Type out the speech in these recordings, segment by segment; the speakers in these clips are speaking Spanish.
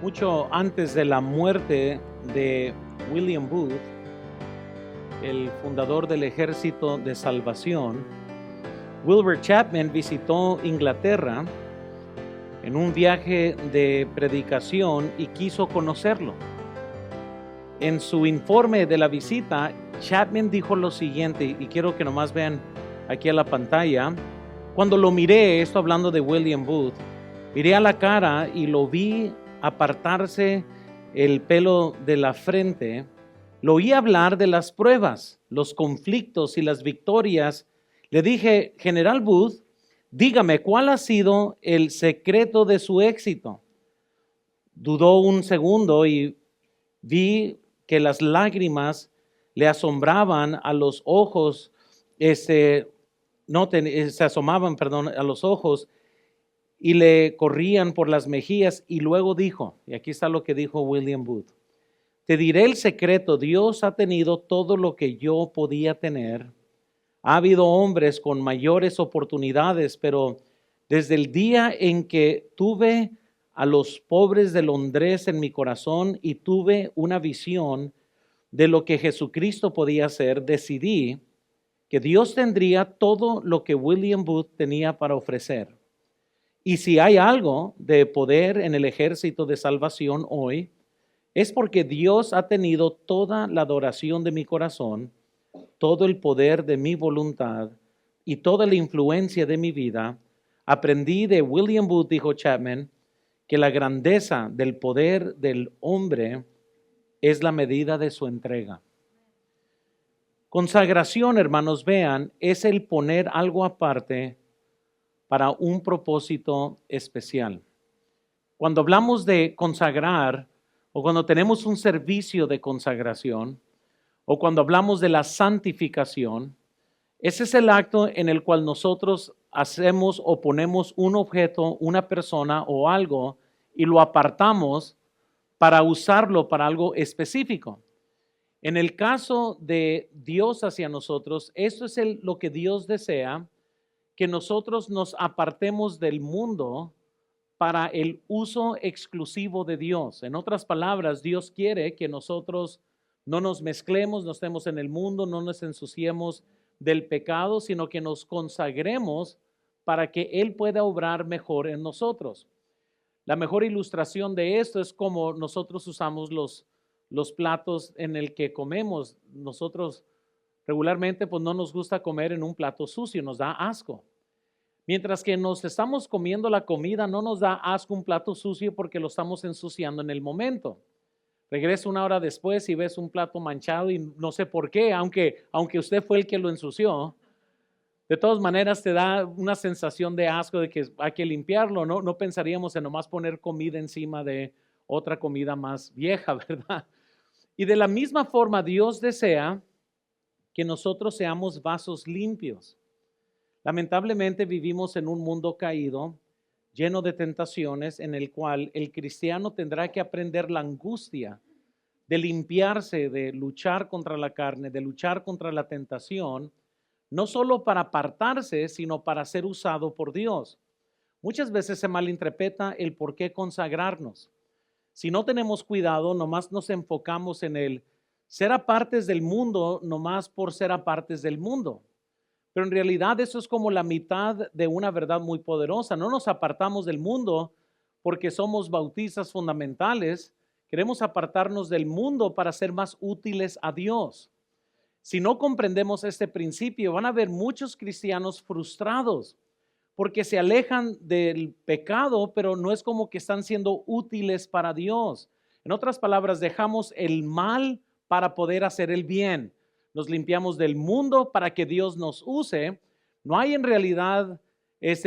Mucho antes de la muerte de William Booth, el fundador del Ejército de Salvación, Wilbur Chapman visitó Inglaterra en un viaje de predicación y quiso conocerlo. En su informe de la visita, Chapman dijo lo siguiente, y quiero que nomás vean aquí a la pantalla. Cuando lo miré, esto hablando de William Booth, miré a la cara y lo vi apartarse el pelo de la frente. Lo oí hablar de las pruebas, los conflictos y las victorias. Le dije, General Booth, dígame, ¿cuál ha sido el secreto de su éxito? Dudó un segundo y vi que las lágrimas le asombraban a los ojos, se asomaban, a los ojos y le corrían por las mejillas, y luego dijo, y aquí está lo que dijo William Booth: te diré el secreto, Dios ha tenido todo lo que yo podía tener. Ha habido hombres con mayores oportunidades, pero desde el día en que tuve a los pobres de Londres en mi corazón y tuve una visión de lo que Jesucristo podía hacer, decidí que Dios tendría todo lo que William Booth tenía para ofrecer. Y si hay algo de poder en el ejército de salvación hoy, es porque Dios ha tenido toda la adoración de mi corazón, todo el poder de mi voluntad y toda la influencia de mi vida. Aprendí de William Booth, dijo Chapman, que la grandeza del poder del hombre es la medida de su entrega. Consagración, hermanos, vean, es el poner algo aparte para un propósito especial. Cuando hablamos de consagrar, o cuando tenemos un servicio de consagración, o cuando hablamos de la santificación, ese es el acto en el cual nosotros hacemos o ponemos un objeto, una persona o algo, y lo apartamos para usarlo para algo específico. En el caso de Dios hacia nosotros, esto es lo que Dios desea, que nosotros nos apartemos del mundo para el uso exclusivo de Dios. En otras palabras, Dios quiere que nosotros no nos mezclemos, no estemos en el mundo, no nos ensuciemos del pecado, sino que nos consagremos para que Él pueda obrar mejor en nosotros. La mejor ilustración de esto es como nosotros usamos los platos en el que comemos. Nosotros regularmente pues no nos gusta comer en un plato sucio, nos da asco. Mientras que nos estamos comiendo la comida, no nos da asco un plato sucio porque lo estamos ensuciando en el momento. Regresa una hora después y ves un plato manchado y no sé por qué, aunque usted fue el que lo ensució, de todas maneras te da una sensación de asco, de que hay que limpiarlo, ¿no? No pensaríamos en nomás poner comida encima de otra comida más vieja, ¿verdad? Y de la misma forma Dios desea que nosotros seamos vasos limpios. Lamentablemente vivimos en un mundo caído, lleno de tentaciones, en el cual el cristiano tendrá que aprender la angustia de limpiarse, de luchar contra la carne, de luchar contra la tentación, no solo para apartarse, sino para ser usado por Dios. Muchas veces se malinterpreta el por qué consagrarnos. Si no tenemos cuidado, nomás nos enfocamos en el ser apartes del mundo, nomás por ser apartes del mundo. Pero en realidad eso es como la mitad de una verdad muy poderosa. No nos apartamos del mundo porque somos bautistas fundamentales. Queremos apartarnos del mundo para ser más útiles a Dios. Si no comprendemos este principio, van a haber muchos cristianos frustrados porque se alejan del pecado, pero no es como que están siendo útiles para Dios. En otras palabras, dejamos el mal para poder hacer el bien. Nos limpiamos del mundo para que Dios nos use. No hay en realidad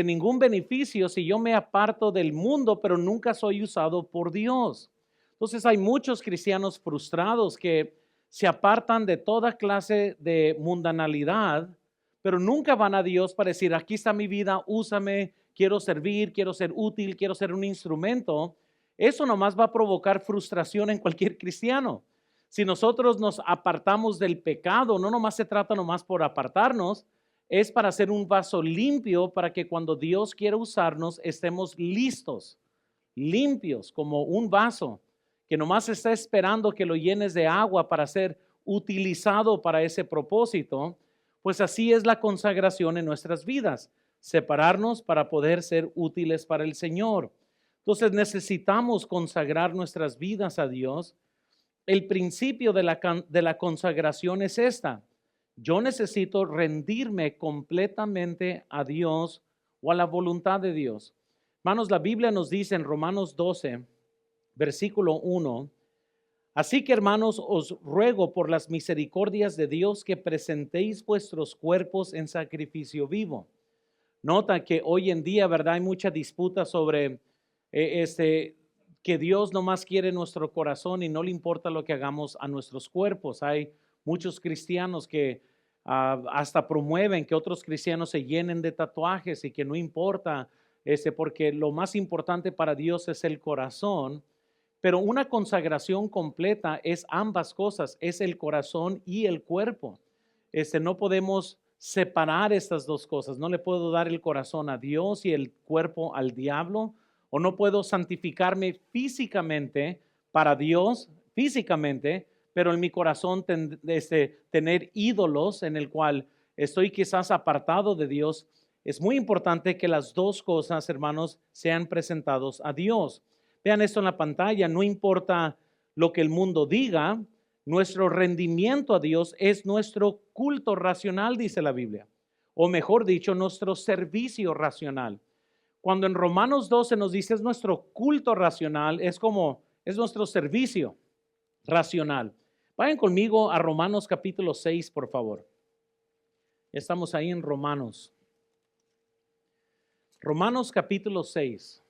ningún beneficio si yo me aparto del mundo, pero nunca soy usado por Dios. Entonces hay muchos cristianos frustrados que se apartan de toda clase de mundanalidad, pero nunca van a Dios para decir, aquí está mi vida, úsame, quiero servir, quiero ser útil, quiero ser un instrumento. Eso nomás va a provocar frustración en cualquier cristiano. Si nosotros nos apartamos del pecado, no nomás se trata nomás por apartarnos, es para ser un vaso limpio para que cuando Dios quiera usarnos estemos listos limpios como un vaso que nomás está esperando que lo llenes de agua para ser utilizado para ese propósito, pues así es la consagración en nuestras vidas, separarnos para poder ser útiles para el Señor. Entonces necesitamos consagrar nuestras vidas a Dios. El principio de la consagración es esta: yo necesito rendirme completamente a Dios o a la voluntad de Dios. Hermanos, la Biblia nos dice en Romanos 12, versículo 1, así que hermanos, os ruego por las misericordias de Dios que presentéis vuestros cuerpos en sacrificio vivo. Nota que hoy en día, ¿verdad? Hay mucha disputa sobre que Dios nomás quiere nuestro corazón y no le importa lo que hagamos a nuestros cuerpos. Hay muchos cristianos que hasta promueven que otros cristianos se llenen de tatuajes y que no importa, porque lo más importante para Dios es el corazón. Pero una consagración completa es ambas cosas, es el corazón y el cuerpo. No podemos separar estas dos cosas. No le puedo dar el corazón a Dios y el cuerpo al diablo, o no puedo santificarme físicamente para Dios, físicamente, pero en mi corazón tener ídolos en el cual estoy quizás apartado de Dios. Es muy importante que las dos cosas, hermanos, sean presentados a Dios. Vean esto en la pantalla, no importa lo que el mundo diga, nuestro rendimiento a Dios es nuestro culto racional, dice la Biblia, o mejor dicho, nuestro servicio racional. Cuando en Romanos 12 nos dice es nuestro culto racional, es nuestro servicio racional. Vayan conmigo a Romanos capítulo 6, por favor. Estamos ahí en Romanos. Romanos capítulo 6.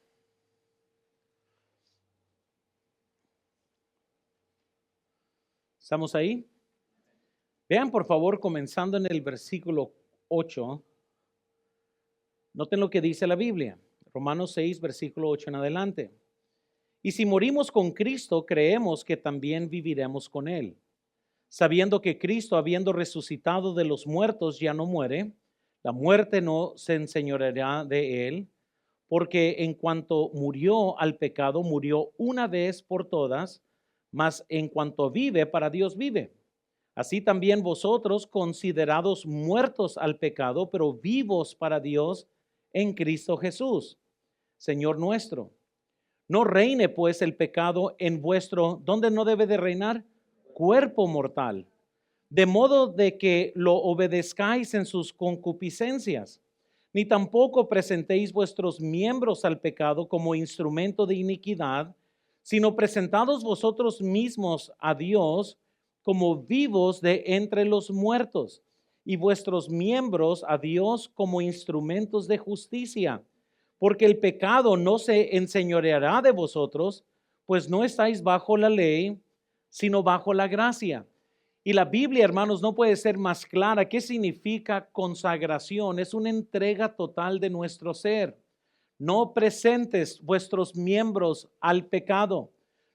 ¿Estamos ahí? Vean por favor, comenzando en el versículo 8. Noten lo que dice la Biblia. Romanos 6, versículo 8 en adelante. Y si morimos con Cristo, creemos que también viviremos con Él, sabiendo que Cristo, habiendo resucitado de los muertos, ya no muere, la muerte no se enseñoreará de Él, porque en cuanto murió al pecado, murió una vez por todas, mas en cuanto vive, para Dios vive. Así también vosotros, considerados muertos al pecado, pero vivos para Dios en Cristo Jesús, Señor nuestro. No reine pues el pecado en vuestro, ¿dónde no debe de reinar? Cuerpo mortal, de modo de que lo obedezcáis en sus concupiscencias, ni tampoco presentéis vuestros miembros al pecado como instrumento de iniquidad, sino presentados vosotros mismos a Dios como vivos de entre los muertos, y vuestros miembros a Dios como instrumentos de justicia. Porque el pecado no se enseñoreará de vosotros, pues no estáis bajo la ley, sino bajo la gracia. Y la Biblia, hermanos, no puede ser más clara. ¿Qué significa consagración? Es una entrega total de nuestro ser. No presentes vuestros miembros al pecado.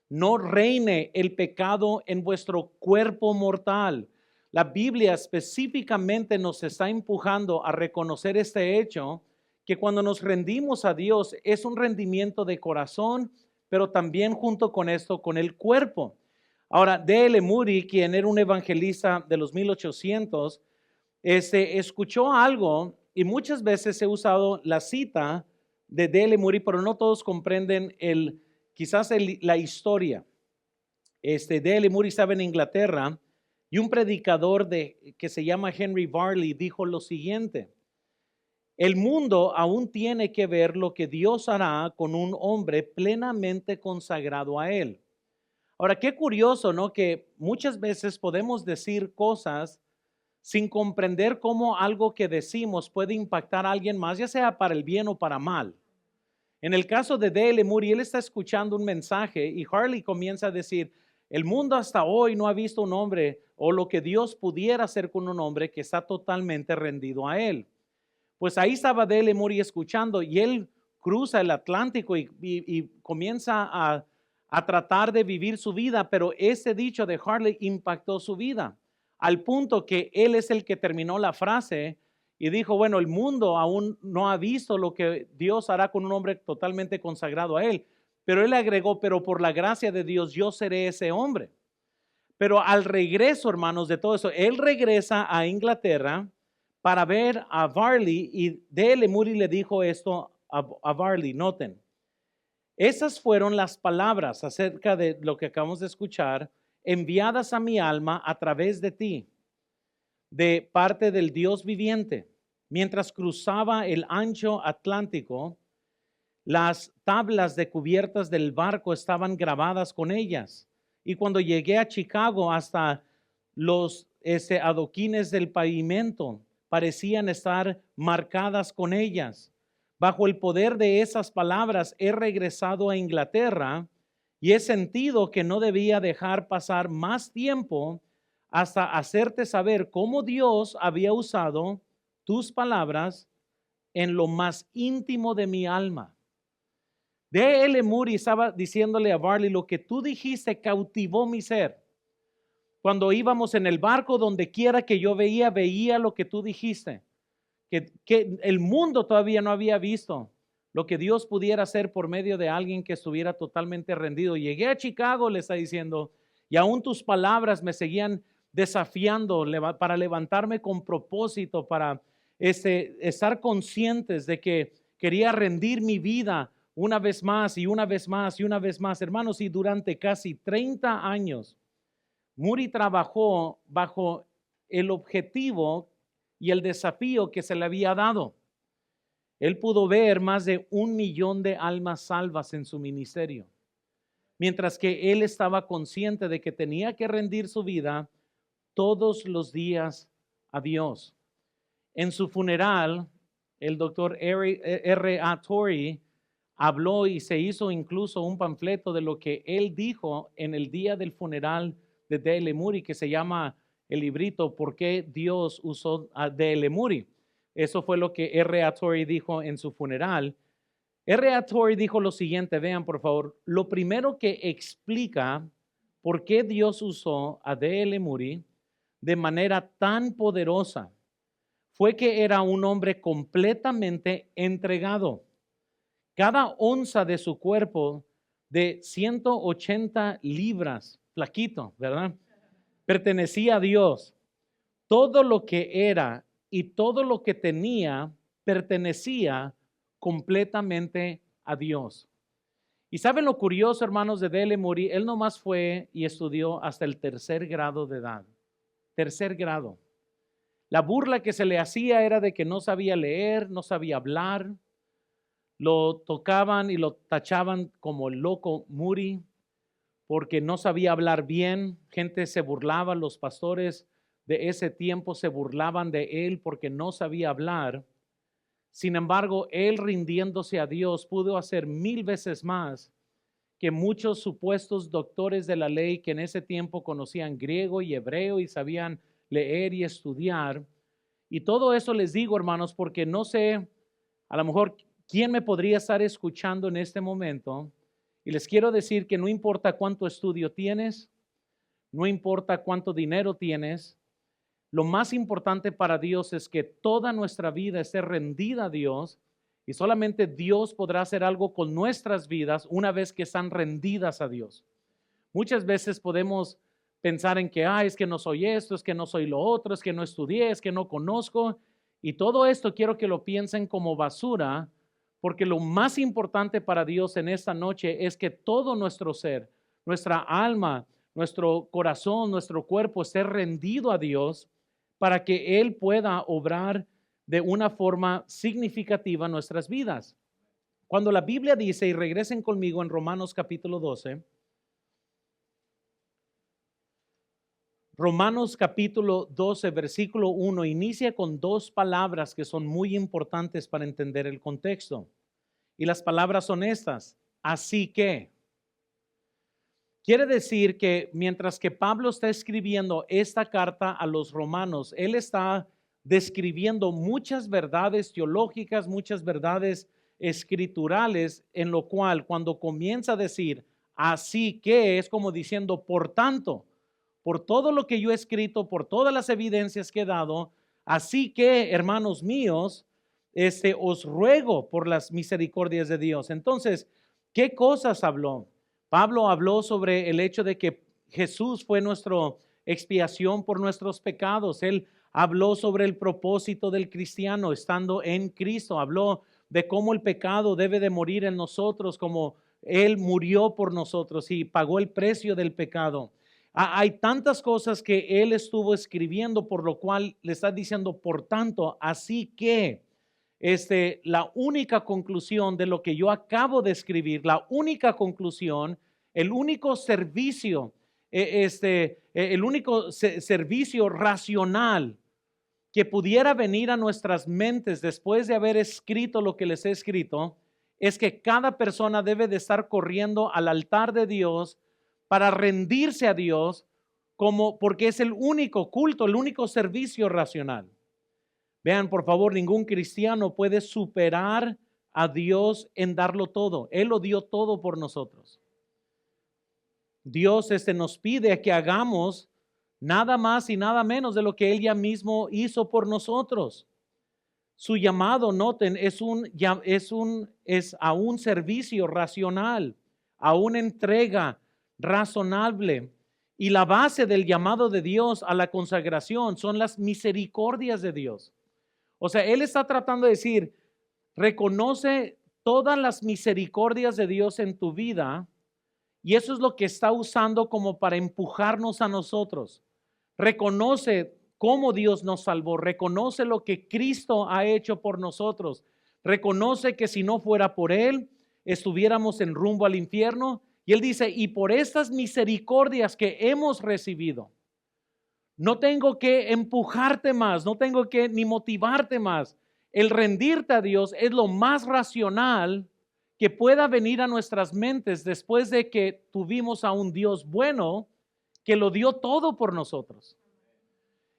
No reine el pecado en vuestro cuerpo mortal. La Biblia específicamente nos está empujando a reconocer este hecho, que cuando nos rendimos a Dios es un rendimiento de corazón, pero también junto con esto, con el cuerpo. Ahora, D.L. Moody, quien era un evangelista de los 1800, escuchó algo, y muchas veces he usado la cita de D.L. Moody, pero no todos comprenden la historia. D.L. Moody estaba en Inglaterra y un predicador que se llama Henry Varley dijo lo siguiente: el mundo aún tiene que ver lo que Dios hará con un hombre plenamente consagrado a Él. Ahora, qué curioso, ¿no? Que muchas veces podemos decir cosas sin comprender cómo algo que decimos puede impactar a alguien más, ya sea para el bien o para mal. En el caso de D.L. Moody, él está escuchando un mensaje y Harley comienza a decir: el mundo hasta hoy no ha visto un hombre o lo que Dios pudiera hacer con un hombre que está totalmente rendido a Él. Pues ahí estaba D.L. Moody escuchando y él cruza el Atlántico y comienza a tratar de vivir su vida, pero ese dicho de Harley impactó su vida, al punto que él es el que terminó la frase y dijo: bueno, el mundo aún no ha visto lo que Dios hará con un hombre totalmente consagrado a Él, Pero él agregó, pero por la gracia de Dios yo seré ese hombre. Pero al regreso, hermanos, de todo eso, él regresa a Inglaterra para ver a Varley y D.L. Moody le dijo esto a Varley, noten. Esas fueron las palabras acerca de lo que acabamos de escuchar, enviadas a mi alma a través de ti, de parte del Dios viviente. Mientras cruzaba el ancho Atlántico, las tablas de cubiertas del barco estaban grabadas con ellas. Y cuando llegué a Chicago, hasta los adoquines del pavimento parecían estar marcadas con ellas. Bajo el poder de esas palabras he regresado a Inglaterra y he sentido que no debía dejar pasar más tiempo hasta hacerte saber cómo Dios había usado tus palabras en lo más íntimo de mi alma. D.L. Moody estaba diciéndole a Varley, lo que tú dijiste cautivó mi ser. Cuando íbamos en el barco, donde quiera que yo veía lo que tú dijiste. Que el mundo todavía no había visto lo que Dios pudiera hacer por medio de alguien que estuviera totalmente rendido. Llegué a Chicago, le está diciendo, y aún tus palabras me seguían desafiando para levantarme con propósito, para estar conscientes de que quería rendir mi vida una vez más y una vez más y una vez más. Hermanos, y durante casi 30 años, Moody trabajó bajo el objetivo y el desafío que se le había dado. Él pudo ver más de 1 millón de almas salvas en su ministerio, mientras que él estaba consciente de que tenía que rendir su vida todos los días a Dios. En su funeral, el doctor R.A. Torrey habló y se hizo incluso un panfleto de lo que él dijo en el día del funeral de D.L. Moody, que se llama el librito ¿Por qué Dios usó a D.L. Moody? Eso fue lo que R.A. Torrey dijo en su funeral. R.A. Torrey dijo lo siguiente, vean por favor, lo primero que explica por qué Dios usó a D.L. Moody de manera tan poderosa fue que era un hombre completamente entregado. Cada onza de su cuerpo de 180 libras, flaquito, ¿verdad? Pertenecía a Dios. Todo lo que era y todo lo que tenía pertenecía completamente a Dios. Y ¿saben lo curioso, hermanos, de D.L. Moody? Él nomás fue y estudió hasta el 3er grado de edad. 3er grado. La burla que se le hacía era de que no sabía leer, no sabía hablar. Lo tocaban y lo tachaban como el loco Moody porque no sabía hablar bien. Gente se burlaba, los pastores de ese tiempo se burlaban de él porque no sabía hablar. Sin embargo, él rindiéndose a Dios pudo hacer 1000 veces más que muchos supuestos doctores de la ley que en ese tiempo conocían griego y hebreo y sabían leer y estudiar. Y todo eso les digo, hermanos, porque no sé, a lo mejor quién me podría estar escuchando en este momento. Y les quiero decir que no importa cuánto estudio tienes, no importa cuánto dinero tienes, lo más importante para Dios es que toda nuestra vida esté rendida a Dios y solamente Dios podrá hacer algo con nuestras vidas una vez que están rendidas a Dios. Muchas veces podemos pensar en que, es que no soy esto, es que no soy lo otro, es que no estudié, es que no conozco. Y todo esto quiero que lo piensen como basura, porque lo más importante para Dios en esta noche es que todo nuestro ser, nuestra alma, nuestro corazón, nuestro cuerpo esté rendido a Dios para que Él pueda obrar de una forma significativa en nuestras vidas. Cuando la Biblia dice, y regresen conmigo en Romanos capítulo 12, Romanos capítulo 12, versículo 1, inicia con 2 palabras que son muy importantes para entender el contexto. Y las palabras son estas, así que. Quiere decir que mientras que Pablo está escribiendo esta carta a los romanos, él está describiendo muchas verdades teológicas, muchas verdades escriturales, en lo cual cuando comienza a decir, así que, es como diciendo, por tanto, por todo lo que yo he escrito, por todas las evidencias que he dado, así que, hermanos míos, os ruego por las misericordias de Dios. Entonces, ¿Qué cosas habló? Pablo habló sobre el hecho de que Jesús fue nuestra expiación por nuestros pecados. Él habló sobre el propósito del cristiano estando en Cristo. Habló de cómo el pecado debe de morir en nosotros, como Él murió por nosotros y pagó el precio del pecado. Hay tantas cosas que Él estuvo escribiendo, por lo cual le está diciendo, por tanto, así que la única conclusión de lo que yo acabo de escribir, la única conclusión, el único servicio, el único servicio racional que pudiera venir a nuestras mentes después de haber escrito lo que les he escrito, es que cada persona debe de estar corriendo al altar de Dios para rendirse a Dios, porque es el único culto, el único servicio racional. Vean, por favor, ningún cristiano puede superar a Dios en darlo todo. Él lo dio todo por nosotros. Dios nos pide que hagamos nada más y nada menos de lo que Él ya mismo hizo por nosotros. Su llamado, noten, es a un servicio racional, a una entrega razonable. Y la base del llamado de Dios a la consagración son las misericordias de Dios. O sea, Él está tratando de decir, reconoce todas las misericordias de Dios en tu vida, y eso es lo que está usando como para empujarnos a nosotros. Reconoce cómo Dios nos salvó, reconoce lo que Cristo ha hecho por nosotros, reconoce que si no fuera por Él, estuviéramos en rumbo al infierno. Y Él dice, y por estas misericordias que hemos recibido, no tengo que empujarte más, no tengo que ni motivarte más. El rendirte a Dios es lo más racional que pueda venir a nuestras mentes después de que tuvimos a un Dios bueno que lo dio todo por nosotros.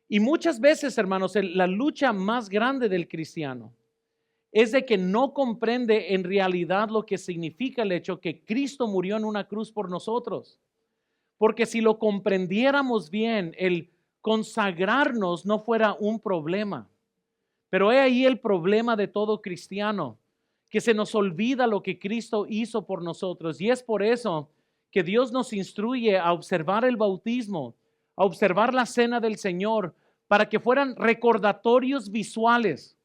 Y muchas veces, hermanos, la lucha más grande del cristiano es de que no comprende en realidad lo que significa el hecho que Cristo murió en una cruz por nosotros. Porque si lo comprendiéramos bien, el consagrarnos no fuera un problema. Pero he ahí el problema de todo cristiano, que se nos olvida lo que Cristo hizo por nosotros. Y es por eso que Dios nos instruye a observar el bautismo, a observar la cena del Señor, para que fueran recordatorios visuales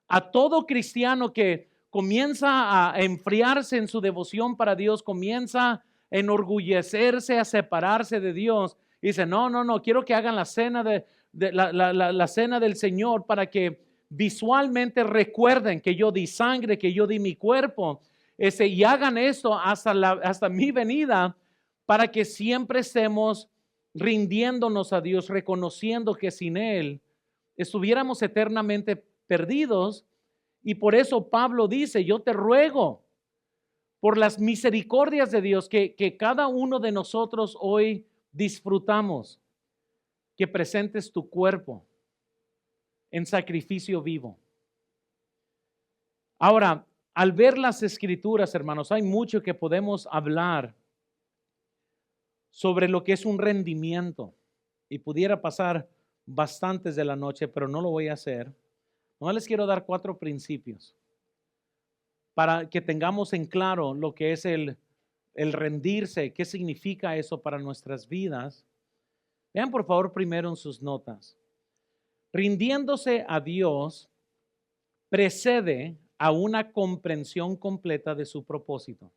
a todo cristiano que comienza a enfriarse en su devoción para Dios, comienza a enorgullecerse, a separarse de Dios. Y dice, no, quiero que hagan la cena la cena del Señor para que visualmente recuerden que yo di sangre, que yo di mi cuerpo, y hagan esto hasta mi venida, para que siempre estemos rindiéndonos a Dios, reconociendo que sin Él estuviéramos eternamente perdidos. Y por eso Pablo dice, yo te ruego por las misericordias de Dios que cada uno de nosotros hoy disfrutamos, que presentes tu cuerpo en sacrificio vivo. Ahora, al ver las escrituras, hermanos, hay mucho que podemos hablar sobre lo que es un rendimiento, y pudiera pasar bastantes de la noche, pero no lo voy a hacer. No les quiero dar 4 principios para que tengamos en claro lo que es el rendirse, qué significa eso para nuestras vidas. Vean por favor primero en sus notas. Rindiéndose a Dios precede a una comprensión completa de su propósito.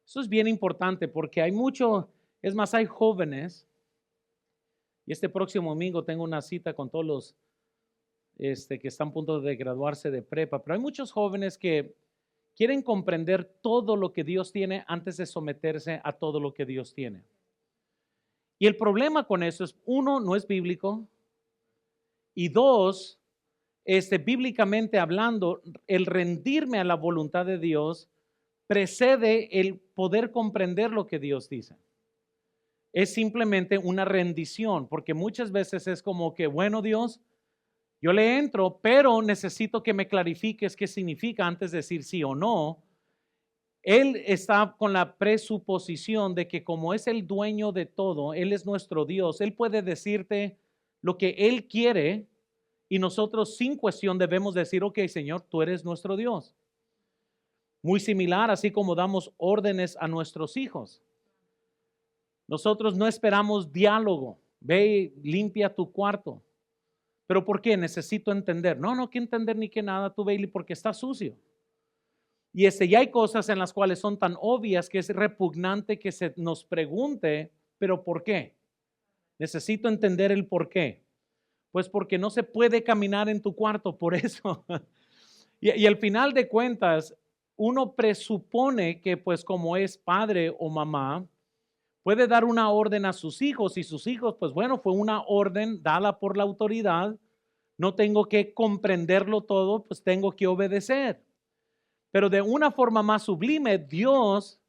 Eso es bien importante porque hay hay jóvenes, y este próximo domingo tengo una cita con todos los que están a punto de graduarse de prepa, pero hay muchos jóvenes que quieren comprender todo lo que Dios tiene antes de someterse a todo lo que Dios tiene. Y el problema con eso es, 1, no es bíblico, y 2, bíblicamente hablando, el rendirme a la voluntad de Dios precede el poder comprender lo que Dios dice. Es simplemente una rendición, porque muchas veces es como que, bueno, Dios, yo le entro, pero necesito que me clarifiques qué significa antes de decir sí o no. Él está con la presuposición de que como es el dueño de todo, Él es nuestro Dios, Él puede decirte lo que Él quiere y nosotros sin cuestión debemos decir, ok, Señor, tú eres nuestro Dios. Muy similar, así como damos órdenes a nuestros hijos. Nosotros no esperamos diálogo. Ve y limpia tu cuarto. ¿Pero por qué? Necesito entender. No que entender ni que nada, tú ve porque está sucio. Y ya hay cosas en las cuales son tan obvias que es repugnante que se nos pregunte, ¿pero por qué? Necesito entender el por qué. Pues porque no se puede caminar en tu cuarto, por eso. Y al final de cuentas, uno presupone que pues como es padre o mamá, puede dar una orden a sus hijos y sus hijos, pues bueno, fue una orden dada por la autoridad. No tengo que comprenderlo todo, pues tengo que obedecer. Pero de una forma más sublime, Dios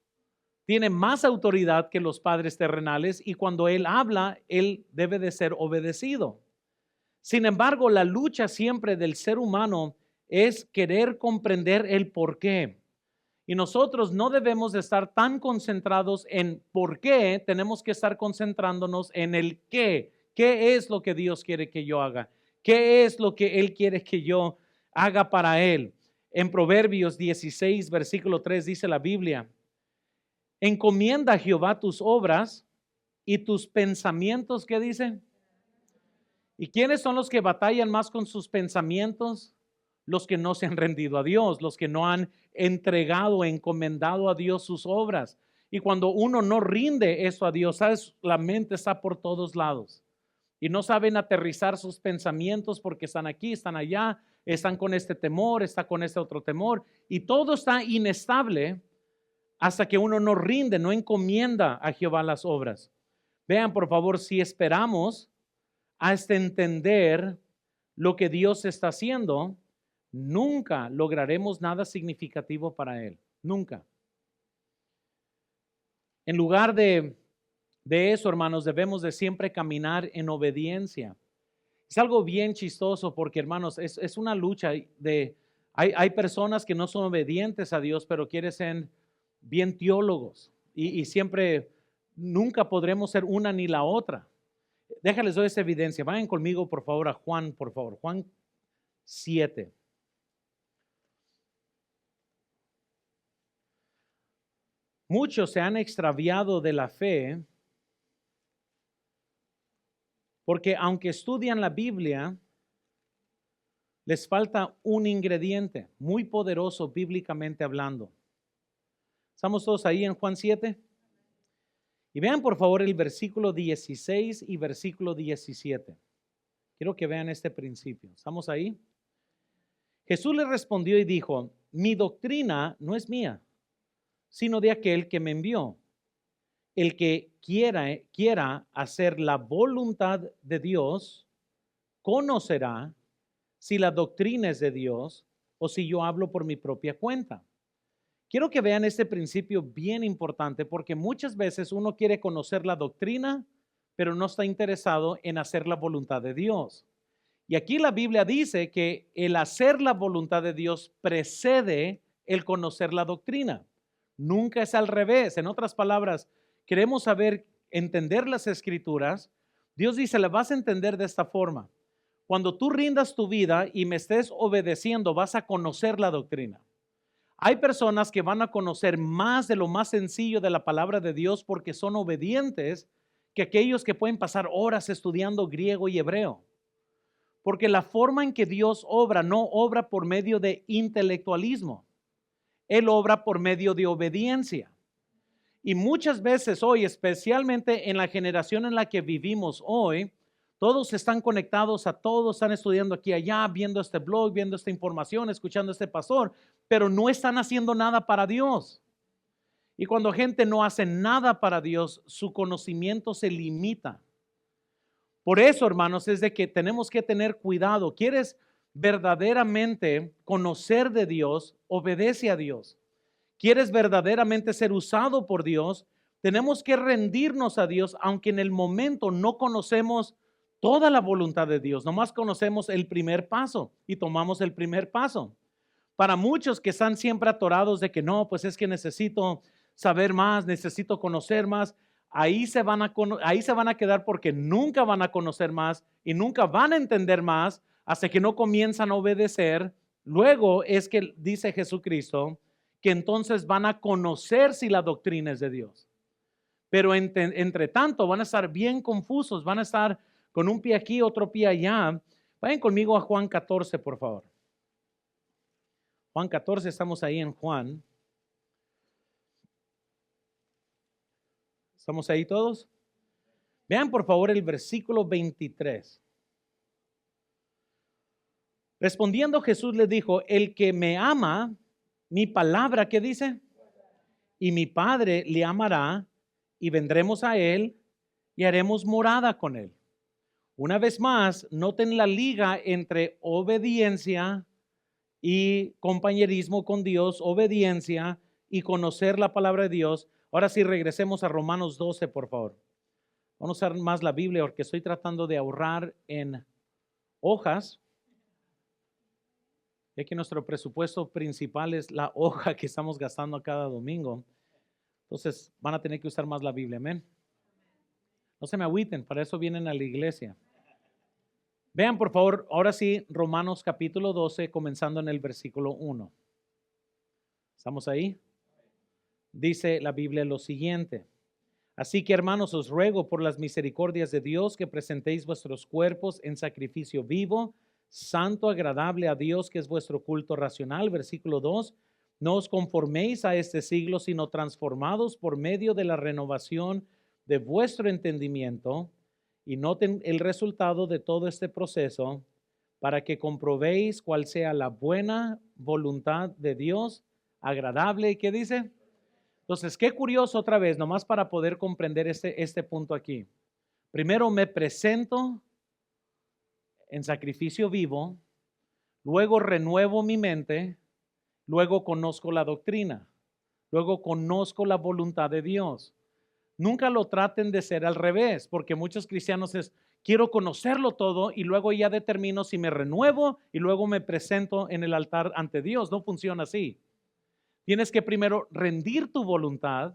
tiene más autoridad que los padres terrenales y cuando Él habla, Él debe de ser obedecido. Sin embargo, la lucha siempre del ser humano es querer comprender el por qué. Y nosotros no debemos de estar tan concentrados en por qué, tenemos que estar concentrándonos en el qué. ¿Qué es lo que Dios quiere que yo haga? ¿Qué es lo que Él quiere que yo haga para Él? En Proverbios 16, versículo 3 dice la Biblia, encomienda a Jehová tus obras y tus pensamientos, ¿qué dice? ¿Y quiénes son los que batallan más con sus pensamientos? Los que no se han rendido a Dios, los que no han entregado, encomendado a Dios sus obras. Y cuando uno no rinde eso a Dios, ¿sabes? La mente está por todos lados. Y no saben aterrizar sus pensamientos porque están aquí, están allá, están con este temor, está con este otro temor. Y todo está inestable hasta que uno no rinde, no encomienda a Jehová las obras. Vean, por favor, si esperamos hasta entender lo que Dios está haciendo, nunca lograremos nada significativo para Él. Nunca. En lugar de eso, hermanos, debemos de siempre caminar en obediencia. Es algo bien chistoso porque, hermanos, es una lucha hay personas que no son obedientes a Dios, pero quieren ser bien teólogos y siempre, nunca podremos ser una ni la otra. Déjales doy esa evidencia. Vayan conmigo, por favor, a Juan, por favor. Juan 7. Muchos se han extraviado de la fe porque aunque estudian la Biblia, les falta un ingrediente muy poderoso bíblicamente hablando. ¿Estamos todos ahí en Juan 7? Y vean por favor el versículo 16 y versículo 17. Quiero que vean este principio. ¿Estamos ahí? Jesús le respondió y dijo, mi doctrina no es mía, sino de aquel que me envió. El que quiera hacer la voluntad de Dios, conocerá si la doctrina es de Dios o si yo hablo por mi propia cuenta. Quiero que vean este principio bien importante porque muchas veces uno quiere conocer la doctrina, pero no está interesado en hacer la voluntad de Dios. Y aquí la Biblia dice que el hacer la voluntad de Dios precede el conocer la doctrina. Nunca es al revés. En otras palabras, queremos entender las escrituras. Dios dice, la vas a entender de esta forma. Cuando tú rindas tu vida y me estés obedeciendo, vas a conocer la doctrina. Hay personas que van a conocer más de lo más sencillo de la palabra de Dios porque son obedientes que aquellos que pueden pasar horas estudiando griego y hebreo. Porque la forma en que Dios obra no obra por medio de intelectualismo. Él obra por medio de obediencia. Y muchas veces hoy, especialmente en la generación en la que vivimos hoy, todos están conectados a todos, están estudiando aquí y allá, viendo este blog, viendo esta información, escuchando a este pastor, pero no están haciendo nada para Dios. Y cuando gente no hace nada para Dios, su conocimiento se limita. Por eso, hermanos, es de que tenemos que tener cuidado. ¿Quieres verdaderamente conocer de Dios? Obedece a Dios. ¿Quieres verdaderamente ser usado por Dios? Tenemos que rendirnos a Dios, aunque en el momento no conocemos toda la voluntad de Dios. Nomás conocemos el primer paso y tomamos el primer paso. Para muchos que están siempre atorados de que no, pues es que necesito saber más, necesito conocer más. Ahí se van a quedar porque nunca van a conocer más y nunca van a entender más hasta que no comienzan a obedecer. Luego es que dice Jesucristo que entonces van a conocer si la doctrina es de Dios. Pero entre tanto van a estar bien confusos, van a estar con un pie aquí, otro pie allá. Vayan conmigo a Juan 14, por favor. Juan 14, estamos ahí en Juan. ¿Estamos ahí todos? Vean por favor el versículo 23. Respondiendo Jesús le dijo, el que me ama, mi palabra, ¿qué dice? Y mi Padre le amará y vendremos a él y haremos morada con él. Una vez más, noten la liga entre obediencia y compañerismo con Dios, obediencia y conocer la palabra de Dios. Ahora sí, regresemos a Romanos 12, por favor. Vamos a usar más la Biblia porque estoy tratando de ahorrar en hojas. Ya que nuestro presupuesto principal es la hoja que estamos gastando cada domingo. Entonces van a tener que usar más la Biblia, amén. No se me agüiten, para eso vienen a la iglesia. Vean por favor, ahora sí, Romanos capítulo 12, comenzando en el versículo 1. ¿Estamos ahí? Dice la Biblia lo siguiente. Así que hermanos, os ruego por las misericordias de Dios que presentéis vuestros cuerpos en sacrificio vivo, santo, agradable a Dios, que es vuestro culto racional. Versículo 2. No os conforméis a este siglo, sino transformados por medio de la renovación de vuestro entendimiento. Y noten el resultado de todo este proceso para que comprobéis cuál sea la buena voluntad de Dios, agradable. ¿Qué dice? Entonces, qué curioso otra vez, nomás para poder comprender este punto aquí. Primero me presento en sacrificio vivo, luego renuevo mi mente, luego conozco la doctrina, luego conozco la voluntad de Dios. Nunca lo traten de ser al revés, porque muchos cristianos quiero conocerlo todo y luego ya determino si me renuevo y luego me presento en el altar ante Dios. No funciona así. Tienes que primero rendir tu voluntad,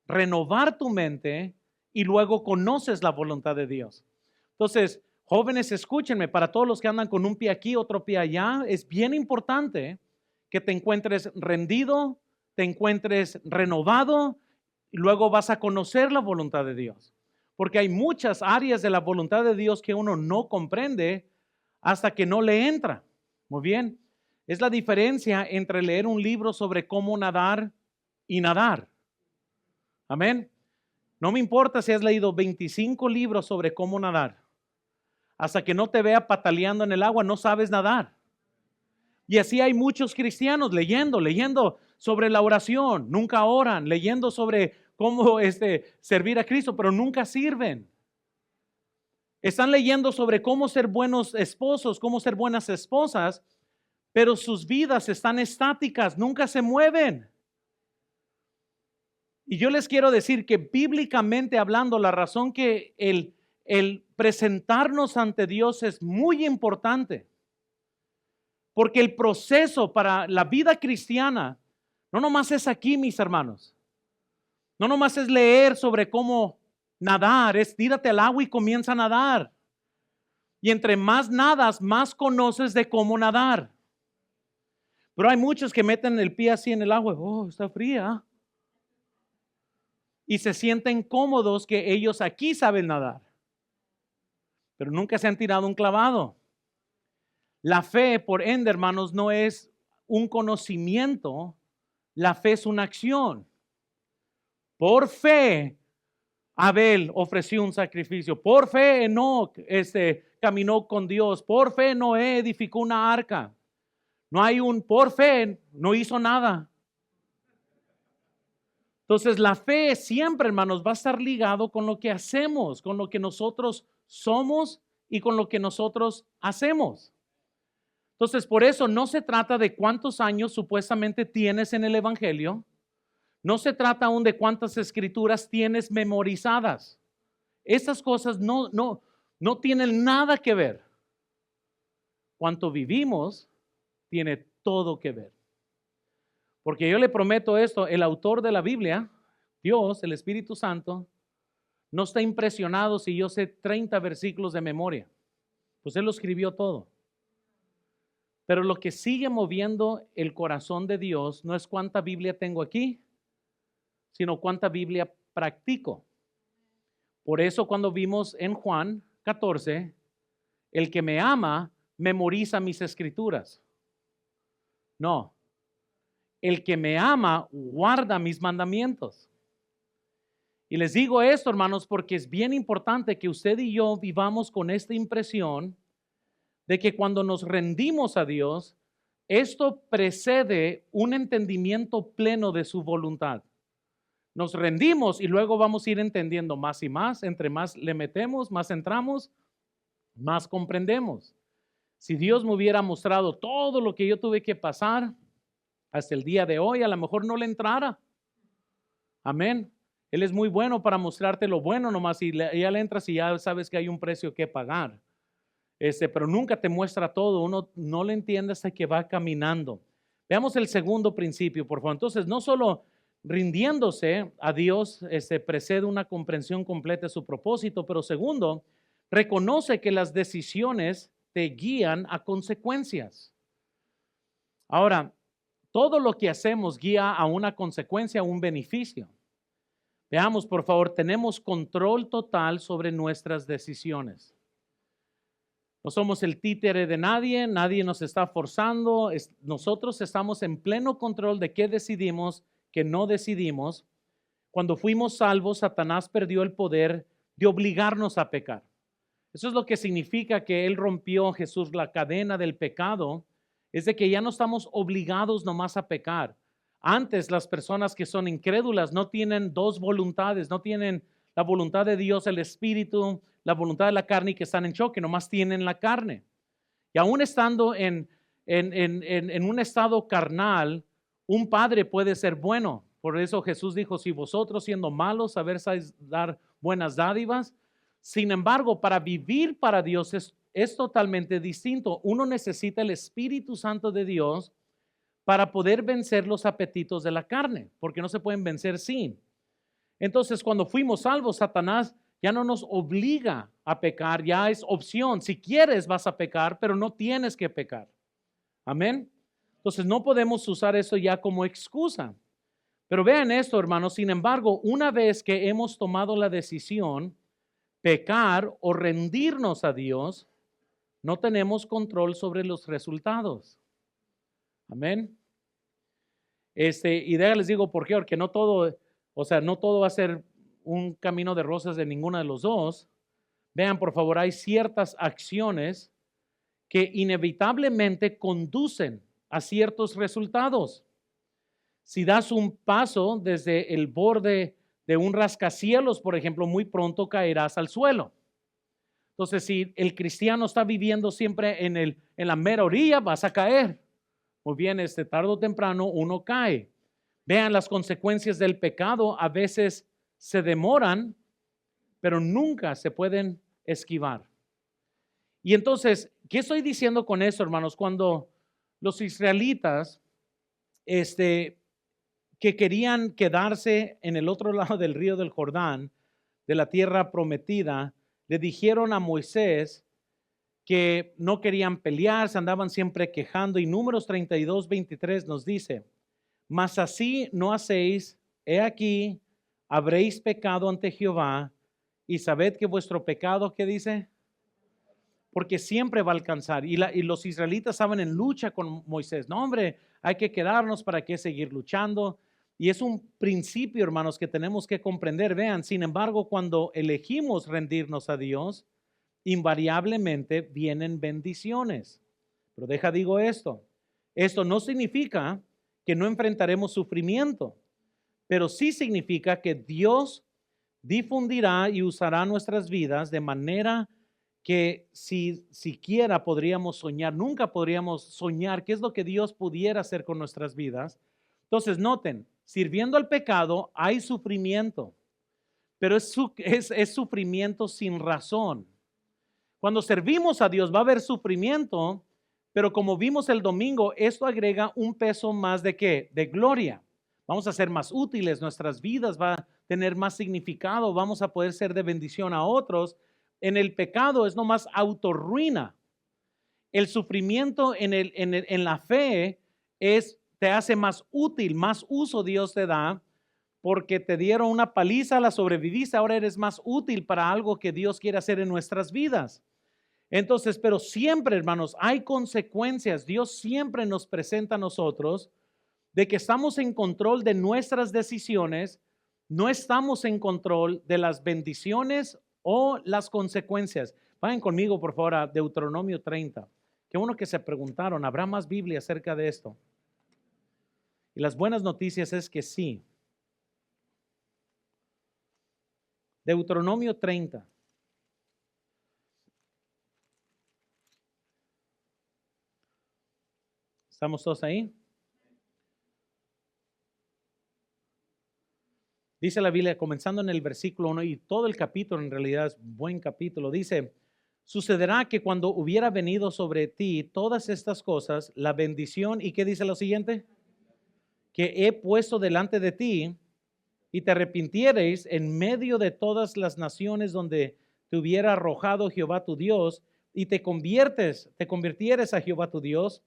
renovar tu mente y luego conoces la voluntad de Dios. Entonces, jóvenes, escúchenme, para todos los que andan con un pie aquí, otro pie allá, es bien importante que te encuentres rendido, te encuentres renovado y luego vas a conocer la voluntad de Dios. Porque hay muchas áreas de la voluntad de Dios que uno no comprende hasta que no le entra. Muy bien. Es la diferencia entre leer un libro sobre cómo nadar y nadar. Amén. No me importa si has leído 25 libros sobre cómo nadar. Hasta que no te vea pataleando en el agua, no sabes nadar. Y así hay muchos cristianos leyendo sobre la oración, nunca oran, leyendo sobre cómo servir a Cristo, pero nunca sirven. Están leyendo sobre cómo ser buenos esposos, cómo ser buenas esposas, pero sus vidas están estáticas, nunca se mueven. Y yo les quiero decir que bíblicamente hablando, la razón que el presentarnos ante Dios es muy importante. Porque el proceso para la vida cristiana no nomás es aquí, mis hermanos. No nomás es leer sobre cómo nadar, es tírate al agua y comienza a nadar. Y entre más nadas, más conoces de cómo nadar. Pero hay muchos que meten el pie así en el agua, oh, está fría. Y se sienten cómodos que ellos aquí saben nadar. Pero nunca se han tirado un clavado. La fe, por ende, hermanos, no es un conocimiento, la fe es una acción. Por fe, Abel ofreció un sacrificio. Por fe, Enoc caminó con Dios. Por fe, Noé edificó una arca. No hay por fe, no hizo nada. Entonces, la fe siempre, hermanos, va a estar ligado con lo que hacemos, con lo que nosotros somos y con lo que nosotros hacemos. Entonces, por eso no se trata de cuántos años supuestamente tienes en el Evangelio. No se trata aún de cuántas escrituras tienes memorizadas. Esas cosas no tienen nada que ver. Cuánto vivimos tiene todo que ver. Porque yo le prometo esto, el autor de la Biblia, Dios, el Espíritu Santo, no está impresionado si yo sé 30 versículos de memoria. Pues Él lo escribió todo. Pero lo que sigue moviendo el corazón de Dios no es cuánta Biblia tengo aquí, sino cuánta Biblia practico. Por eso cuando vimos en Juan 14, el que me ama memoriza mis escrituras. No, el que me ama guarda mis mandamientos. Y les digo esto, hermanos, porque es bien importante que usted y yo vivamos con esta impresión de que cuando nos rendimos a Dios, esto precede un entendimiento pleno de su voluntad. Nos rendimos y luego vamos a ir entendiendo más y más. Entre más le metemos, más entramos, más comprendemos. Si Dios me hubiera mostrado todo lo que yo tuve que pasar hasta el día de hoy, a lo mejor no le entrara. Amén. Él es muy bueno para mostrarte lo bueno nomás y ya le entras y ya sabes que hay un precio que pagar. Pero nunca te muestra todo. Uno no le entiende hasta que va caminando. Veamos el segundo principio, por favor. Entonces, no solo rindiéndose a Dios precede una comprensión completa de su propósito, pero segundo, reconoce que las decisiones te guían a consecuencias. Ahora, todo lo que hacemos guía a una consecuencia, a un beneficio. Veamos, por favor, tenemos control total sobre nuestras decisiones. No somos el títere de nadie, nadie nos está forzando. Nosotros estamos en pleno control de qué decidimos, qué no decidimos. Cuando fuimos salvos, Satanás perdió el poder de obligarnos a pecar. Eso es lo que significa que Él rompió, Jesús, la cadena del pecado. Es de que ya no estamos obligados nomás a pecar. Antes las personas que son incrédulas no tienen dos voluntades, no tienen la voluntad de Dios, el Espíritu, la voluntad de la carne y que están en choque, nomás tienen la carne. Y aún estando en un estado carnal, un padre puede ser bueno. Por eso Jesús dijo, si vosotros siendo malos sabéis dar buenas dádivas. Sin embargo, para vivir para Dios es totalmente distinto. Uno necesita el Espíritu Santo de Dios para poder vencer los apetitos de la carne, porque no se pueden vencer sin. Entonces, cuando fuimos salvos, Satanás ya no nos obliga a pecar, ya es opción. Si quieres, vas a pecar, pero no tienes que pecar. Amén. Entonces, no podemos usar eso ya como excusa. Pero vean esto, hermanos, sin embargo, una vez que hemos tomado la decisión, pecar o rendirnos a Dios, no tenemos control sobre los resultados. Amén. Y les digo por qué, porque no todo va a ser un camino de rosas de ninguno de los dos. Vean, por favor, hay ciertas acciones que inevitablemente conducen a ciertos resultados. Si das un paso desde el borde de un rascacielos, por ejemplo, muy pronto caerás al suelo. Entonces, si el cristiano está viviendo siempre en la mera orilla, vas a caer. Muy bien, tarde o temprano uno cae. Vean, las consecuencias del pecado a veces se demoran, pero nunca se pueden esquivar. Y entonces, ¿qué estoy diciendo con eso, hermanos? Cuando los israelitas, que querían quedarse en el otro lado del río del Jordán, de la tierra prometida, le dijeron a Moisés que no querían pelear, se andaban siempre quejando. Y Números 32:23 nos dice, mas así no hacéis, he aquí, habréis pecado ante Jehová, y sabed que vuestro pecado, ¿qué dice? Porque siempre va a alcanzar. Y los israelitas estaban en lucha con Moisés. No, hombre, hay que quedarnos, ¿para qué seguir luchando? Y es un principio, hermanos, que tenemos que comprender. Vean, sin embargo, cuando elegimos rendirnos a Dios, invariablemente vienen bendiciones. Pero digo esto. Esto no significa que no enfrentaremos sufrimiento, pero sí significa que Dios difundirá y usará nuestras vidas de manera que si siquiera podríamos soñar, nunca podríamos soñar qué es lo que Dios pudiera hacer con nuestras vidas. Entonces, noten, sirviendo al pecado hay sufrimiento, pero es sufrimiento sin razón. Cuando servimos a Dios va a haber sufrimiento, pero como vimos el domingo, esto agrega un peso más de ¿qué? De gloria. Vamos a ser más útiles, nuestras vidas va a tener más significado, vamos a poder ser de bendición a otros. En el pecado es nomás autorruina. El sufrimiento en la fe te hace más útil, más uso Dios te da, porque te dieron una paliza, la sobreviviste, ahora eres más útil para algo que Dios quiere hacer en nuestras vidas. Entonces, pero siempre, hermanos, hay consecuencias. Dios siempre nos presenta a nosotros de que estamos en control de nuestras decisiones, no estamos en control de las bendiciones o las consecuencias. Vayan conmigo, por favor, a Deuteronomio 30. Qué bueno que se preguntaron, ¿habrá más Biblia acerca de esto? Y las buenas noticias es que sí. Deuteronomio 30. ¿Estamos todos ahí? Dice la Biblia, comenzando en el versículo 1, y todo el capítulo en realidad es buen capítulo, dice: sucederá que cuando hubiera venido sobre ti todas estas cosas, la bendición, ¿y qué dice lo siguiente? Que he puesto delante de ti, y te arrepintiereis en medio de todas las naciones donde te hubiera arrojado Jehová tu Dios, y te convirtieres a Jehová tu Dios,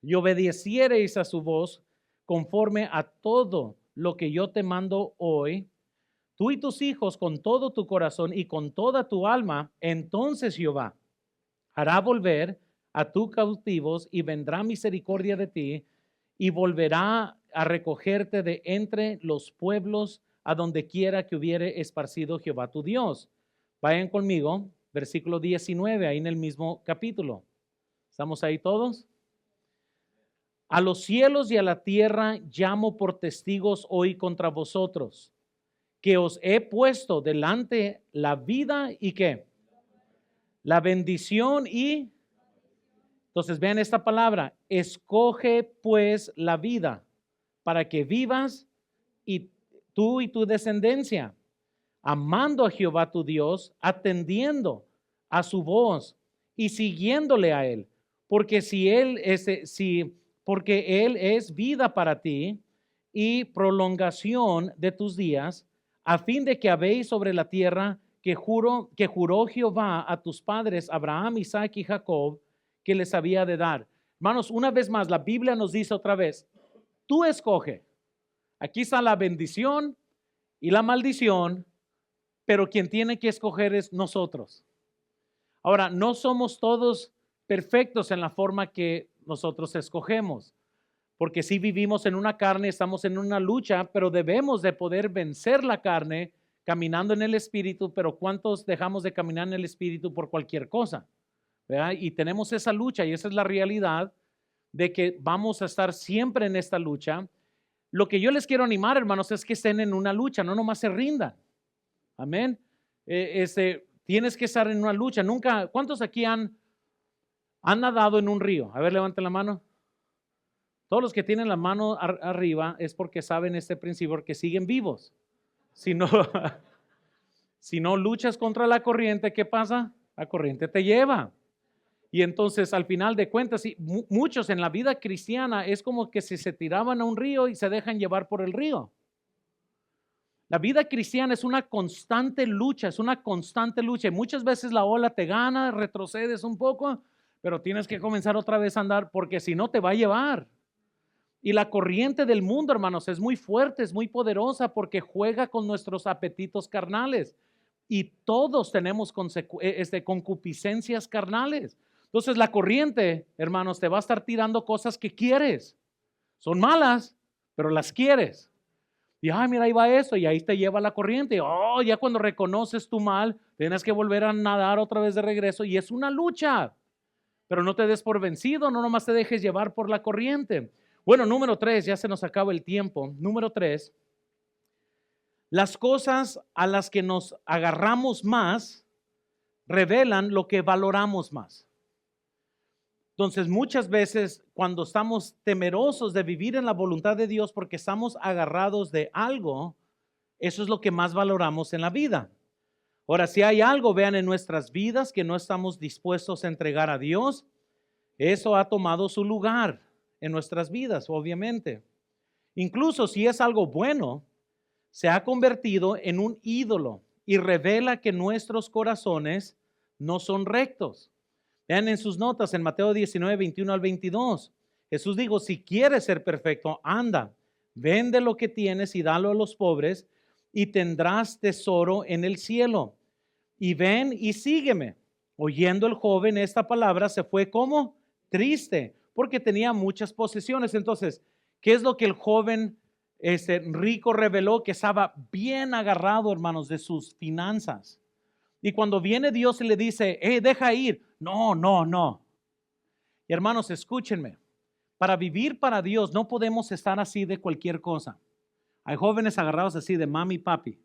y obedeciereis a su voz conforme a todo lo que yo te mando hoy, tú y tus hijos con todo tu corazón y con toda tu alma, entonces Jehová hará volver a tus cautivos y vendrá misericordia de ti y volverá a recogerte de entre los pueblos a donde quiera que hubiere esparcido Jehová tu Dios. Vayan conmigo, versículo 19, ahí en el mismo capítulo. ¿Estamos ahí todos? A los cielos y a la tierra llamo por testigos hoy contra vosotros, que os he puesto delante la vida y qué, la bendición y, entonces vean esta palabra, escoge pues la vida para que vivas y tú y tu descendencia, amando a Jehová tu Dios, atendiendo a su voz y siguiéndole a él, porque porque él es vida para ti y prolongación de tus días, a fin de que habéis sobre la tierra que juró Jehová a tus padres, Abraham, Isaac y Jacob, que les había de dar. Hermanos, una vez más, la Biblia nos dice otra vez, tú escoge. Aquí está la bendición y la maldición, pero quien tiene que escoger es nosotros. Ahora, no somos todos perfectos en la forma que nosotros escogemos, porque si vivimos en una carne, estamos en una lucha, pero debemos de poder vencer la carne caminando en el Espíritu, pero ¿cuántos dejamos de caminar en el Espíritu por cualquier cosa? ¿Verdad? Y tenemos esa lucha y esa es la realidad de que vamos a estar siempre en esta lucha. Lo que yo les quiero animar, hermanos, es que estén en una lucha, no nomás se rindan. Amén. Tienes que estar en una lucha. Nunca, ¿cuántos aquí han nadado en un río? A ver, levanten la mano. Todos los que tienen la mano arriba es porque saben este principio, porque siguen vivos. Si no, si no luchas contra la corriente, ¿qué pasa? La corriente te lleva. Y entonces, al final de cuentas, muchos en la vida cristiana es como que si se tiraban a un río y se dejan llevar por el río. La vida cristiana es una constante lucha, Y muchas veces la ola te gana, retrocedes un poco, pero tienes que comenzar otra vez a andar porque si no te va a llevar. Y la corriente del mundo, hermanos, es muy fuerte, es muy poderosa porque juega con nuestros apetitos carnales. Y todos tenemos concupiscencias carnales. Entonces la corriente, hermanos, te va a estar tirando cosas que quieres. Son malas, pero las quieres. Y, mira, ahí va eso, y ahí te lleva la corriente. Ya cuando reconoces tu mal, tienes que volver a nadar otra vez de regreso, y es una lucha. Pero no te des por vencido, no nomás te dejes llevar por la corriente. Bueno, número 3, ya se nos acaba el tiempo. Número 3, las cosas a las que nos agarramos más revelan lo que valoramos más. Entonces, muchas veces cuando estamos temerosos de vivir en la voluntad de Dios porque estamos agarrados de algo, eso es lo que más valoramos en la vida. Ahora, si hay algo, vean, en nuestras vidas que no estamos dispuestos a entregar a Dios, eso ha tomado su lugar en nuestras vidas, obviamente. Incluso si es algo bueno, se ha convertido en un ídolo y revela que nuestros corazones no son rectos. Vean en sus notas en Mateo 19, 21 al 22. Jesús dijo, si quieres ser perfecto, anda, vende lo que tienes y dalo a los pobres y tendrás tesoro en el cielo. Y ven y sígueme. Oyendo el joven esta palabra, se fue como triste, porque tenía muchas posesiones. Entonces, ¿qué es lo que el joven rico reveló? Que estaba bien agarrado, hermanos, de sus finanzas. Y cuando viene Dios y le dice, deja ir. No, no, no. Y hermanos, escúchenme. Para vivir para Dios no podemos estar así de cualquier cosa. Hay jóvenes agarrados así de mami y papi.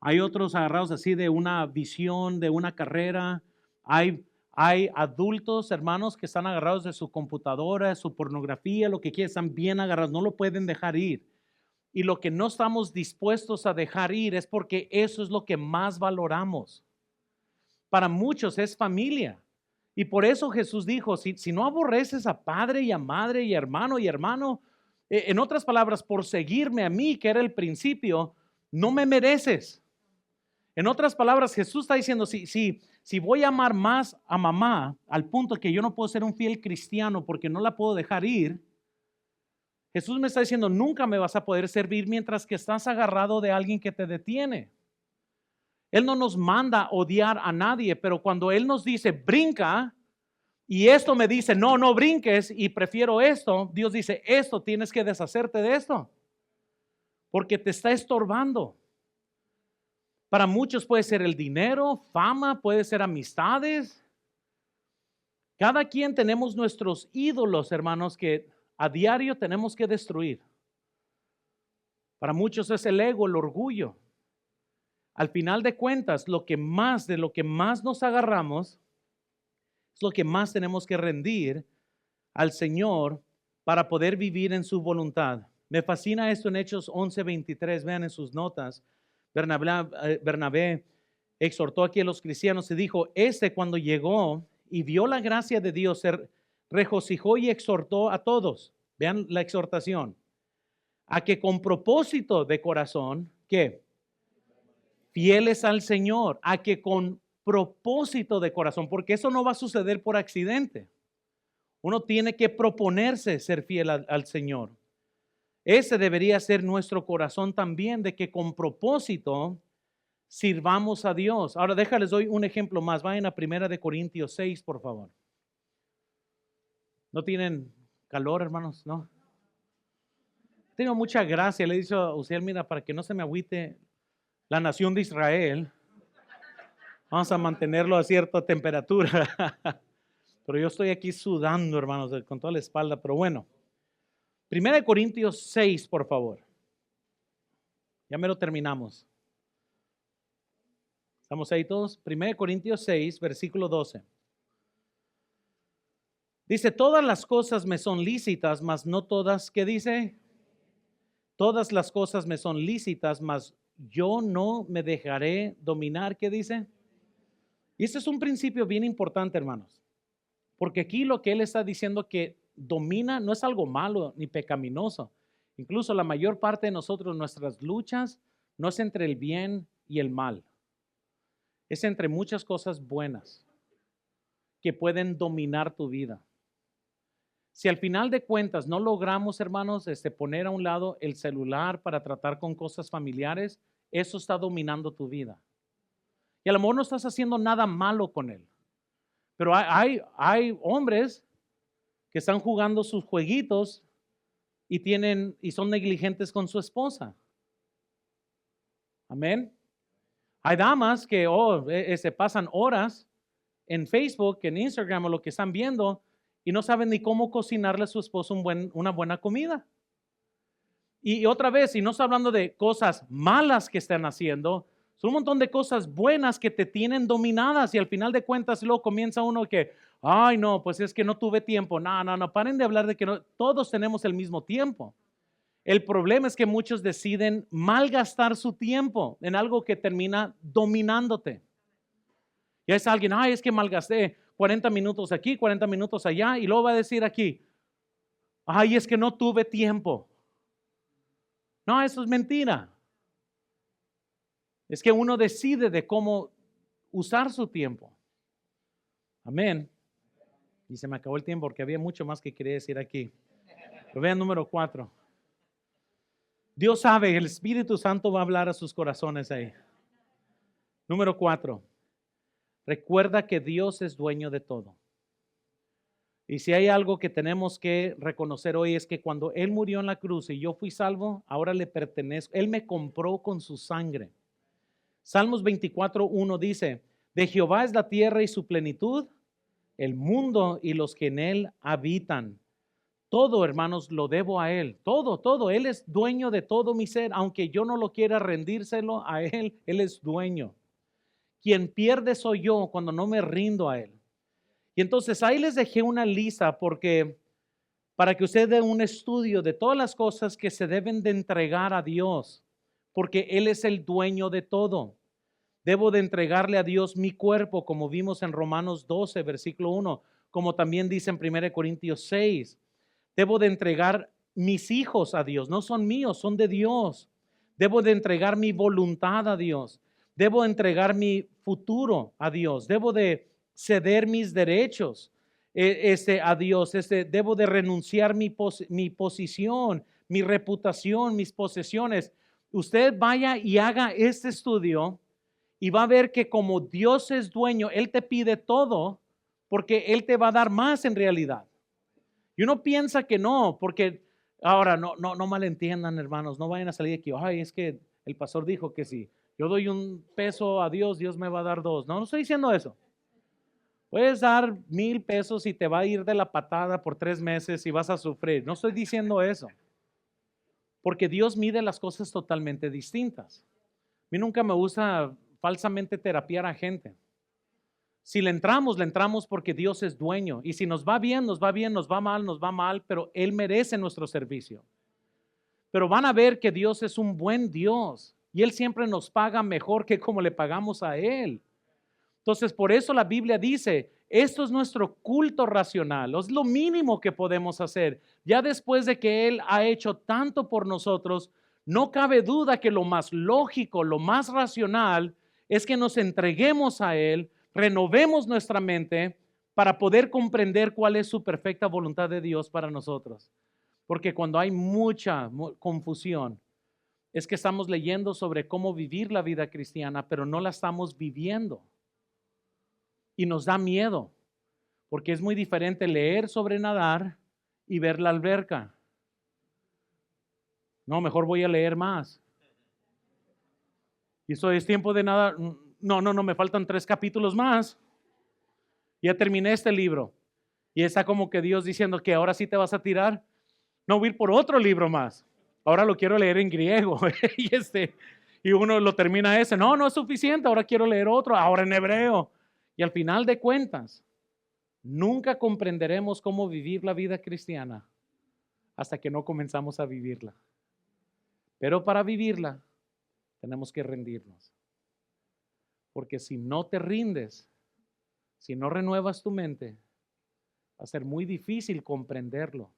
Hay otros agarrados así de una visión, de una carrera. Hay adultos, hermanos, que están agarrados de su computadora, de su pornografía, lo que quieran, están bien agarrados, no lo pueden dejar ir. Y lo que no estamos dispuestos a dejar ir es porque eso es lo que más valoramos. Para muchos es familia. Y por eso Jesús dijo, si no aborreces a padre y a madre y hermano, en otras palabras, por seguirme a mí, que era el principio, no me mereces. En otras palabras, Jesús está diciendo, si voy a amar más a mamá, al punto que yo no puedo ser un fiel cristiano porque no la puedo dejar ir, Jesús me está diciendo, nunca me vas a poder servir mientras que estás agarrado de alguien que te detiene. Él no nos manda odiar a nadie, pero cuando Él nos dice, brinca, y esto me dice, no, no brinques, y prefiero esto, Dios dice, esto tienes que deshacerte de esto, porque te está estorbando. Para muchos puede ser el dinero, fama, puede ser amistades. Cada quien tenemos nuestros ídolos, hermanos, que a diario tenemos que destruir. Para muchos es el ego, el orgullo. Al final de cuentas, de lo que más nos agarramos, es lo que más tenemos que rendir al Señor para poder vivir en su voluntad. Me fascina esto en Hechos 11:23, vean en sus notas. Bernabé exhortó aquí a los cristianos y dijo, cuando llegó y vio la gracia de Dios, se regocijó y exhortó a todos. Vean la exhortación. A que con propósito de corazón, ¿qué? Fieles al Señor, a que con propósito de corazón, porque eso no va a suceder por accidente. Uno tiene que proponerse ser fiel al Señor. Ese debería ser nuestro corazón también, de que con propósito sirvamos a Dios. Ahora déjales doy un ejemplo más. Vayan a 1 Corintios 6, por favor. ¿No tienen calor, hermanos? No. Tengo mucha gracia. Le he dicho a usted, mira, para que no se me agüite la nación de Israel, vamos a mantenerlo a cierta temperatura. Pero yo estoy aquí sudando, hermanos, con toda la espalda. Pero bueno, 1 Corintios 6, por favor. Ya me lo terminamos. ¿Estamos ahí todos? 1 Corintios 6, versículo 12. Dice, todas las cosas me son lícitas, mas no todas, ¿qué dice? Todas las cosas me son lícitas, mas yo no me dejaré dominar, ¿qué dice? Y este es un principio bien importante, hermanos. Porque aquí lo que él está diciendo que domina no es algo malo ni pecaminoso. Incluso la mayor parte de nosotros, nuestras luchas, no es entre el bien y el mal. Es entre muchas cosas buenas que pueden dominar tu vida. Si al final de cuentas no logramos, hermanos, poner a un lado el celular para tratar con cosas familiares, eso está dominando tu vida. Y a lo mejor no estás haciendo nada malo con él. Pero hay hombres que están jugando sus jueguitos y son negligentes con su esposa. Amén. Hay damas que se pasan horas en Facebook, en Instagram o lo que están viendo y no saben ni cómo cocinarle a su esposo una buena comida. Y otra vez, y no estoy hablando de cosas malas que están haciendo, son un montón de cosas buenas que te tienen dominadas y al final de cuentas luego comienza uno que, ay no, pues es que no tuve tiempo. No, paren de hablar de que no, todos tenemos el mismo tiempo. El problema es que muchos deciden malgastar su tiempo en algo que termina dominándote. Y es alguien, ay, es que malgasté 40 minutos aquí, 40 minutos allá, y luego va a decir aquí, ay, es que no tuve tiempo. No, eso es mentira. Es que uno decide de cómo usar su tiempo. Amén. Y se me acabó el tiempo porque había mucho más que quería decir aquí. Pero vean número 4. Dios sabe, el Espíritu Santo va a hablar a sus corazones ahí. Número 4. Recuerda que Dios es dueño de todo. Y si hay algo que tenemos que reconocer hoy es que cuando Él murió en la cruz y yo fui salvo, ahora le pertenezco. Él me compró con su sangre. Salmos 24:1 dice, de Jehová es la tierra y su plenitud, el mundo y los que en él habitan. Todo, hermanos, lo debo a Él. Todo. Él es dueño de todo mi ser. Aunque yo no lo quiera rendírselo a Él, Él es dueño. Quien pierde soy yo cuando no me rindo a Él. Y entonces ahí les dejé una lista para que usted dé un estudio de todas las cosas que se deben de entregar a Dios, porque Él es el dueño de todo. Debo de entregarle a Dios mi cuerpo, como vimos en Romanos 12, versículo 1, como también dice en 1 Corintios 6. Debo de entregar mis hijos a Dios, no son míos, son de Dios. Debo de entregar mi voluntad a Dios. Debo de entregar mi futuro a Dios. Debo de ceder mis derechos a Dios. Debo de renunciar mi posición, mi reputación, mis posesiones. Usted vaya y haga este estudio y va a ver que como Dios es dueño, Él te pide todo porque Él te va a dar más en realidad. Y uno piensa que no, porque ahora no malentiendan, hermanos, no vayan a salir aquí, ay, es que el pastor dijo que si yo doy $1 a Dios, Dios me va a dar 2. No estoy diciendo eso. Puedes dar $1,000 y te va a ir de la patada por 3 meses y vas a sufrir. No estoy diciendo eso. Porque Dios mide las cosas totalmente distintas. A mí nunca me gusta falsamente terapiar a gente. Si le entramos porque Dios es dueño. Y si nos va bien, nos va bien, nos va mal, pero Él merece nuestro servicio. Pero van a ver que Dios es un buen Dios y Él siempre nos paga mejor que como le pagamos a Él. Entonces, por eso la Biblia dice, esto es nuestro culto racional, es lo mínimo que podemos hacer. Ya después de que Él ha hecho tanto por nosotros, no cabe duda que lo más lógico, lo más racional es que nos entreguemos a Él, renovemos nuestra mente para poder comprender cuál es su perfecta voluntad de Dios para nosotros. Porque cuando hay mucha confusión, es que estamos leyendo sobre cómo vivir la vida cristiana, pero no la estamos viviendo. Y nos da miedo, porque es muy diferente leer sobre nadar y ver la alberca. No, mejor voy a leer más. Y eso es tiempo de nadar. No, me faltan 3 capítulos más. Ya terminé este libro. Y está como que Dios diciendo que ahora sí te vas a tirar. No, voy a ir por otro libro más. Ahora lo quiero leer en griego. y uno lo termina ese. No es suficiente. Ahora quiero leer otro. Ahora en hebreo. Y al final de cuentas, nunca comprenderemos cómo vivir la vida cristiana hasta que no comenzamos a vivirla. Pero para vivirla, tenemos que rendirnos. Porque si no te rindes, si no renuevas tu mente, va a ser muy difícil comprenderlo.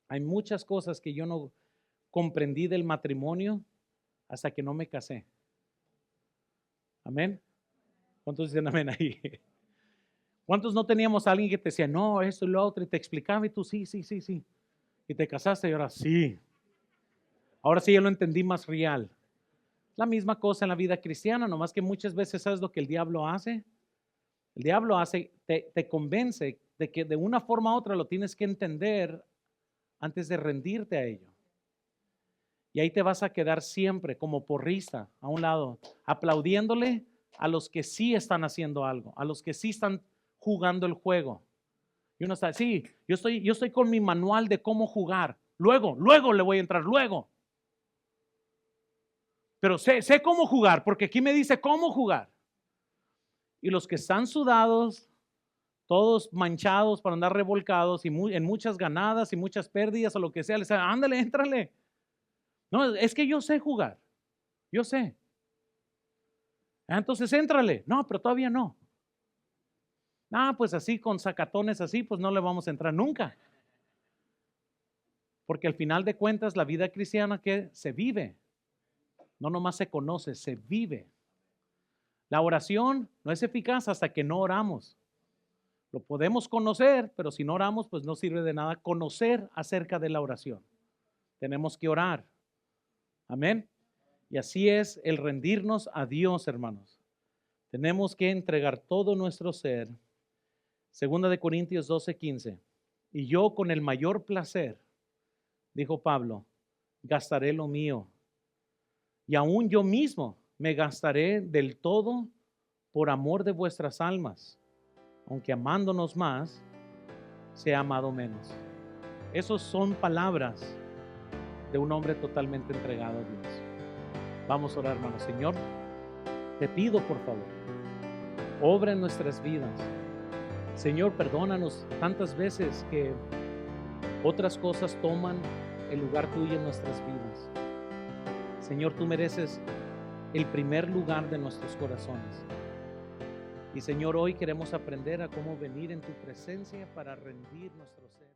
Hay muchas cosas que yo no comprendí del matrimonio hasta que no me casé. Amén. ¿Cuántos dicen amén ahí? ¿Cuántos no teníamos a alguien que te decía, no, esto y lo otro, y te explicaba y tú sí? Y te casaste y ahora sí. Ahora sí ya lo entendí más real. La misma cosa en la vida cristiana, nomás que muchas veces sabes lo que el diablo hace. El diablo te convence de que de una forma u otra lo tienes que entender antes de rendirte a ello. Y ahí te vas a quedar siempre como porrista a un lado, aplaudiéndole a los que sí están haciendo algo, a los que sí están jugando el juego. Y uno está, sí, yo estoy con mi manual de cómo jugar. Luego le voy a entrar, luego. Pero sé cómo jugar, porque aquí me dice cómo jugar. Y los que están sudados, todos manchados para andar revolcados y en muchas ganadas y muchas pérdidas o lo que sea, les dice, ándale, éntrale. No, es que yo sé jugar, yo sé. Entonces éntrale. No, pero todavía no. Pues así con sacatones así, pues no le vamos a entrar nunca. Porque al final de cuentas la vida cristiana que se vive, no nomás se conoce, se vive. La oración no es eficaz hasta que no oramos. Lo podemos conocer, pero si no oramos, pues no sirve de nada conocer acerca de la oración. Tenemos que orar. Amén. Y así es el rendirnos a Dios, hermanos. Tenemos que entregar todo nuestro ser. Segunda de Corintios 12:15. Y yo con el mayor placer, dijo Pablo, gastaré lo mío. Y aún yo mismo me gastaré del todo por amor de vuestras almas, aunque amándonos más, sea amado menos. Esas son palabras de un hombre totalmente entregado a Dios. Vamos a orar, hermano. Señor, te pido por favor, obra en nuestras vidas. Señor, perdónanos tantas veces que otras cosas toman el lugar tuyo en nuestras vidas. Señor, tú mereces el primer lugar de nuestros corazones. Y Señor, hoy queremos aprender a cómo venir en tu presencia para rendir nuestro ser.